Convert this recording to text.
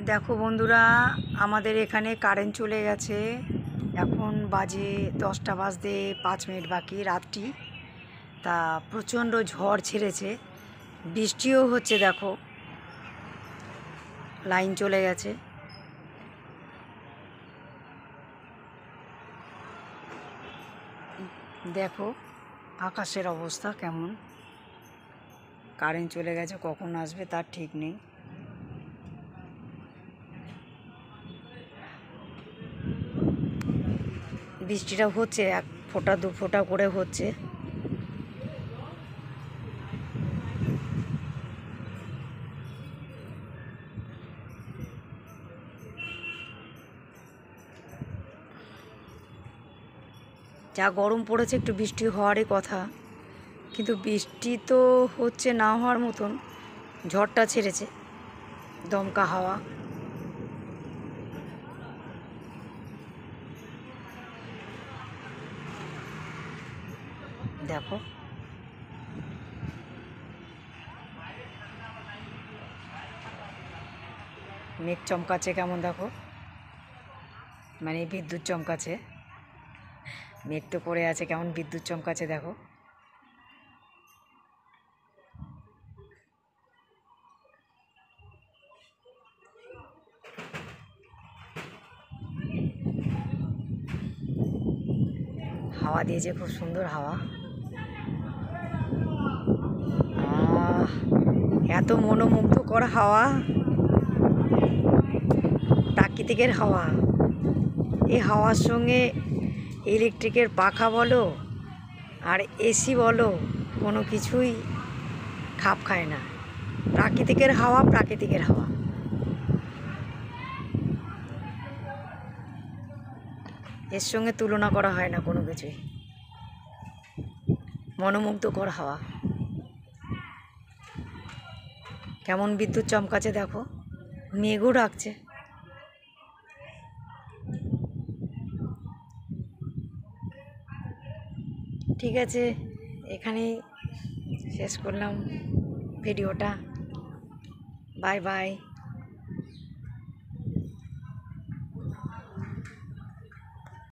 দেখো বন্ধুরা, আমাদের এখানে কারেন্ট চলে গেছে। এখন বাজে 10টা বাজতে 5 মিনিট বাকি রাত্রি। তা প্রচণ্ড ঝড় ছেড়েছে, বৃষ্টিও হচ্ছে। দেখো লাইন চলে গেছে। দেখো আকাশের অবস্থা কেমন। কারেন্ট চলে গেছে, কখন আসবে তার ঠিক নেই। বৃষ্টিটা হচ্ছে, 1 ফোঁটা 2 ফোঁটা করে হচ্ছে। যা গরম পড়েছে, একটু বৃষ্টি হওয়ারই কথা, কিন্তু বৃষ্টি তো হচ্ছে না হওয়ার মতন। ঝড়টা ছেড়েছে, দমকা হাওয়া। দেখো মেঘ চমকাচ্ছে কেমন, দেখো মানে বিদ্যুৎ চমকাচ্ছে। মেঘ তো পড়ে আছে, কেমন বিদ্যুৎ চমকাচ্ছে দেখো। হাওয়া দিয়েছে, খুব সুন্দর হাওয়া। এত মনোমুগ্ধকর হাওয়া, প্রাকৃতিকের হাওয়া। এই হাওয়ার সঙ্গে ইলেকট্রিকের পাখা বলো আর এসি বলো, কোনো কিছুই খাপ খায় না। প্রাকৃতিকের হাওয়া, প্রাকৃতিকের হাওয়া। এর সঙ্গে তুলনা করা হয় না কোনো কিছুই। মনোমুগ্ধকর হাওয়া। কেমন বিদ্যুৎ চমকাচ্ছে দেখো, মেঘও ডাকছে। ঠিক আছে, এখানেই শেষ করলাম ভিডিওটা। Bye bye.